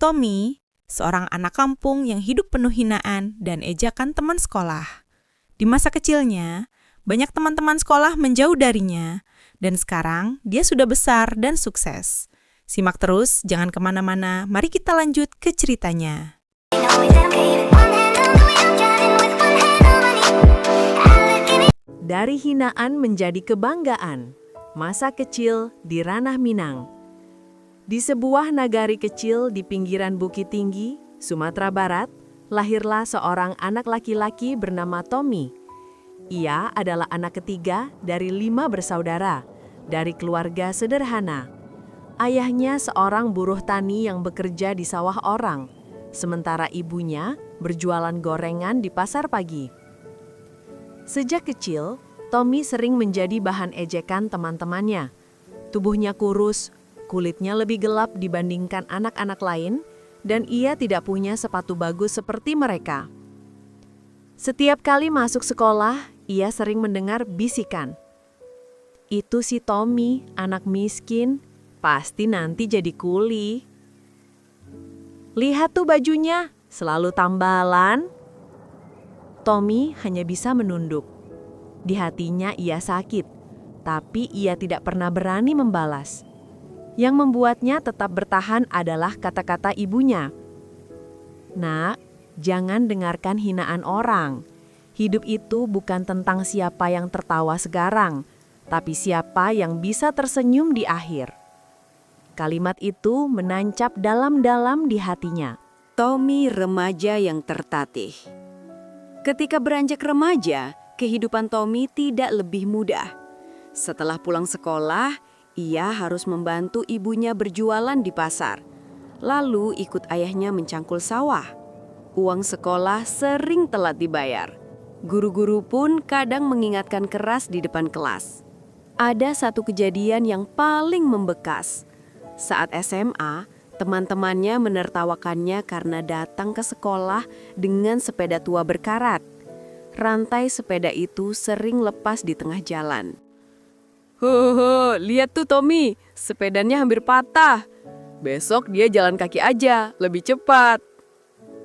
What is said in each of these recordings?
Tommy, seorang anak kampung yang hidup penuh hinaan dan ejakan teman sekolah. Di masa kecilnya, banyak teman-teman sekolah menjauh darinya, dan sekarang dia sudah besar dan sukses. Simak terus, jangan kemana-mana, mari kita lanjut ke ceritanya. Dari hinaan menjadi kebanggaan, masa kecil di Ranah Minang. Di sebuah nagari kecil di pinggiran Bukit Tinggi, Sumatera Barat, lahirlah seorang anak laki-laki bernama Tommy. Ia adalah anak ketiga dari 5 bersaudara, dari keluarga sederhana. Ayahnya seorang buruh tani yang bekerja di sawah orang, sementara ibunya berjualan gorengan di pasar pagi. Sejak kecil, Tommy sering menjadi bahan ejekan teman-temannya. Tubuhnya kurus, kulitnya lebih gelap dibandingkan anak-anak lain, dan ia tidak punya sepatu bagus seperti mereka. Setiap kali masuk sekolah, ia sering mendengar bisikan. Itu si Tommy, anak miskin, pasti nanti jadi kuli. Lihat tuh bajunya, selalu tambalan. Tommy hanya bisa menunduk. Di hatinya ia sakit, tapi ia tidak pernah berani membalas. Yang membuatnya tetap bertahan adalah kata-kata ibunya. Nak, jangan dengarkan hinaan orang. Hidup itu bukan tentang siapa yang tertawa sekarang, tapi siapa yang bisa tersenyum di akhir. Kalimat itu menancap dalam-dalam di hatinya. Tommy remaja yang tertatih. Ketika beranjak remaja, kehidupan Tommy tidak lebih mudah. Setelah pulang sekolah, ia harus membantu ibunya berjualan di pasar, lalu ikut ayahnya mencangkul sawah. Uang sekolah sering telat dibayar. Guru-guru pun kadang mengingatkan keras di depan kelas. Ada satu kejadian yang paling membekas. Saat SMA, teman-temannya menertawakannya karena datang ke sekolah dengan sepeda tua berkarat. Rantai sepeda itu sering lepas di tengah jalan. Lihat tuh Tommy, sepedanya hampir patah. Besok dia jalan kaki aja, lebih cepat.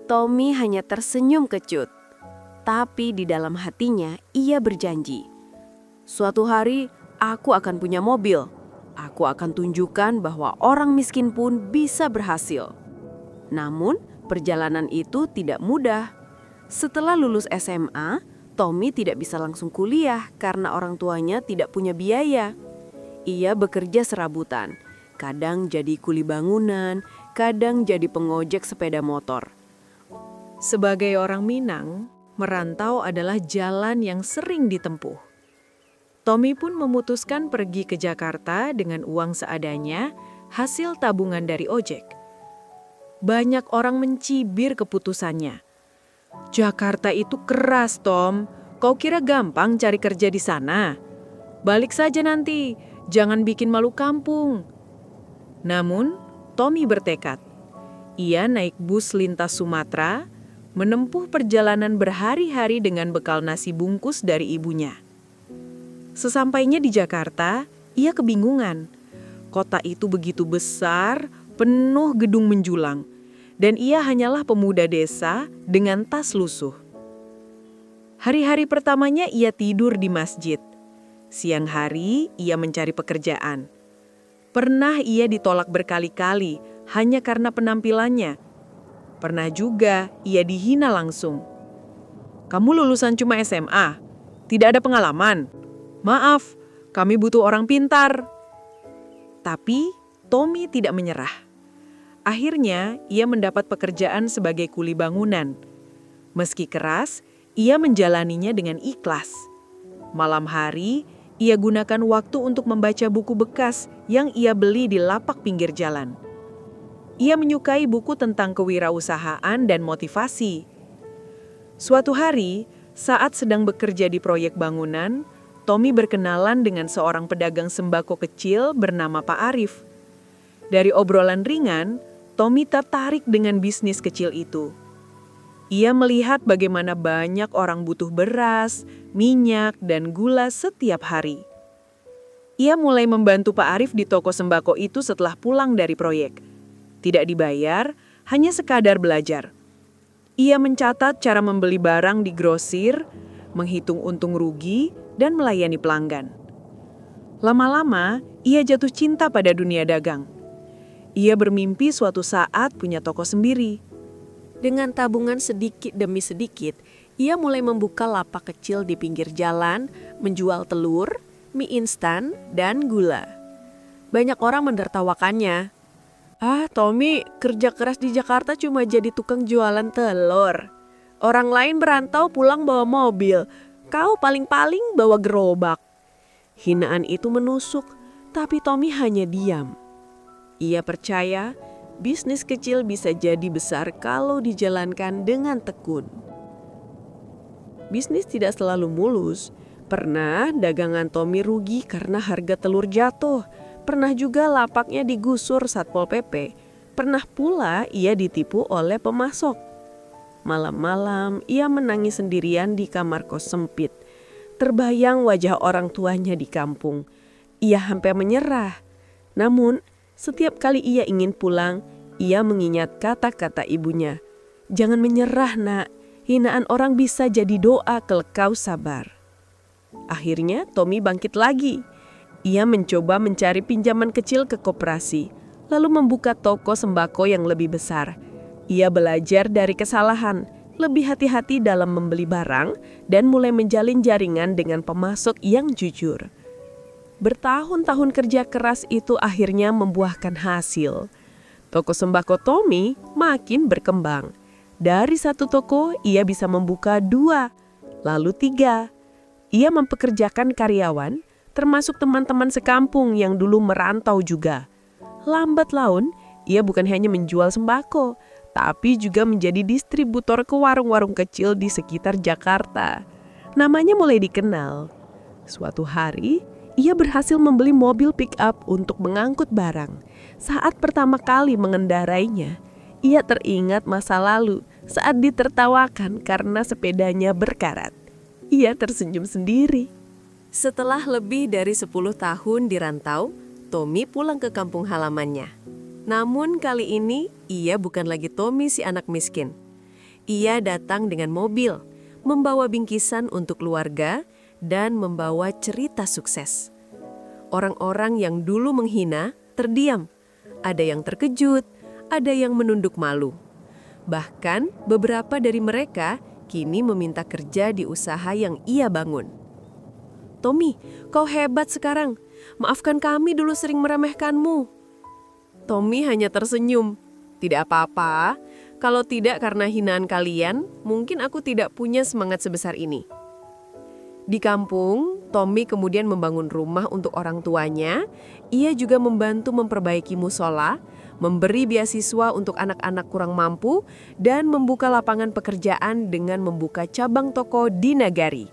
Tommy hanya tersenyum kecut. Tapi di dalam hatinya ia berjanji. Suatu hari aku akan punya mobil. Aku akan tunjukkan bahwa orang miskin pun bisa berhasil. Namun perjalanan itu tidak mudah. Setelah lulus SMA, Tommy tidak bisa langsung kuliah karena orang tuanya tidak punya biaya. Ia bekerja serabutan, kadang jadi kuli bangunan, kadang jadi pengojek sepeda motor. Sebagai orang Minang, merantau adalah jalan yang sering ditempuh. Tommy pun memutuskan pergi ke Jakarta dengan uang seadanya, hasil tabungan dari ojek. Banyak orang mencibir keputusannya. Jakarta itu keras, Tom. Kau kira gampang cari kerja di sana? Balik saja nanti, jangan bikin malu kampung. Namun, Tommy bertekad. Ia naik bus lintas Sumatera, menempuh perjalanan berhari-hari dengan bekal nasi bungkus dari ibunya. Sesampainya di Jakarta, ia kebingungan. Kota itu begitu besar, penuh gedung menjulang. Dan ia hanyalah pemuda desa dengan tas lusuh. Hari-hari pertamanya ia tidur di masjid. Siang hari ia mencari pekerjaan. Pernah ia ditolak berkali-kali hanya karena penampilannya. Pernah juga ia dihina langsung. Kamu lulusan cuma SMA, tidak ada pengalaman. Maaf, kami butuh orang pintar. Tapi Tommy tidak menyerah. Akhirnya, ia mendapat pekerjaan sebagai kuli bangunan. Meski keras, ia menjalaninya dengan ikhlas. Malam hari, ia gunakan waktu untuk membaca buku bekas yang ia beli di lapak pinggir jalan. Ia menyukai buku tentang kewirausahaan dan motivasi. Suatu hari, saat sedang bekerja di proyek bangunan, Tommy berkenalan dengan seorang pedagang sembako kecil bernama Pak Arif. Dari obrolan ringan, Tommy tertarik dengan bisnis kecil itu. Ia melihat bagaimana banyak orang butuh beras, minyak, dan gula setiap hari. Ia mulai membantu Pak Arif di toko sembako itu setelah pulang dari proyek. Tidak dibayar, hanya sekadar belajar. Ia mencatat cara membeli barang di grosir, menghitung untung rugi, dan melayani pelanggan. Lama-lama, ia jatuh cinta pada dunia dagang. Ia bermimpi suatu saat punya toko sendiri. Dengan tabungan sedikit demi sedikit, ia mulai membuka lapak kecil di pinggir jalan, menjual telur, mie instan, dan gula. Banyak orang menertawakannya. "Ah, Tommy, kerja keras di Jakarta cuma jadi tukang jualan telur. Orang lain berantau pulang bawa mobil, kau paling-paling bawa gerobak." Hinaan itu menusuk, tapi Tommy hanya diam. Ia percaya bisnis kecil bisa jadi besar kalau dijalankan dengan tekun. Bisnis tidak selalu mulus. Pernah dagangan Tommy rugi karena harga telur jatuh. Pernah juga lapaknya digusur Satpol PP. Pernah pula ia ditipu oleh pemasok. Malam-malam ia menangis sendirian di kamar kos sempit. Terbayang wajah orang tuanya di kampung. Ia hampir menyerah. Namun, setiap kali ia ingin pulang, ia mengingat kata-kata ibunya. "Jangan menyerah, nak. Hinaan orang bisa jadi doa kalau kau sabar." Akhirnya Tommy bangkit lagi. Ia mencoba mencari pinjaman kecil ke koperasi, lalu membuka toko sembako yang lebih besar. Ia belajar dari kesalahan, lebih hati-hati dalam membeli barang, dan mulai menjalin jaringan dengan pemasok yang jujur. Bertahun-tahun kerja keras itu akhirnya membuahkan hasil. Toko sembako Tommy makin berkembang. Dari satu toko, ia bisa membuka 2, lalu 3. Ia mempekerjakan karyawan, termasuk teman-teman sekampung yang dulu merantau juga. Lambat laun, ia bukan hanya menjual sembako, tapi juga menjadi distributor ke warung-warung kecil di sekitar Jakarta. Namanya mulai dikenal. Suatu hari, ia berhasil membeli mobil pick-up untuk mengangkut barang. Saat pertama kali mengendarainya, ia teringat masa lalu saat ditertawakan karena sepedanya berkarat. Ia tersenyum sendiri. Setelah lebih dari 10 tahun di rantau, Tommy pulang ke kampung halamannya. Namun kali ini, ia bukan lagi Tommy si anak miskin. Ia datang dengan mobil, membawa bingkisan untuk keluarga, dan membawa cerita sukses. Orang-orang yang dulu menghina terdiam. Ada yang terkejut, ada yang menunduk malu. Bahkan beberapa dari mereka kini meminta kerja di usaha yang ia bangun. "Tommy, kau hebat sekarang. Maafkan kami dulu sering meremehkanmu." Tommy hanya tersenyum. "Tidak apa-apa. Kalau tidak karena hinaan kalian, mungkin aku tidak punya semangat sebesar ini." Di kampung, Tommy kemudian membangun rumah untuk orang tuanya. Ia juga membantu memperbaiki musola, memberi beasiswa untuk anak-anak kurang mampu, dan membuka lapangan pekerjaan dengan membuka cabang toko di Nagari.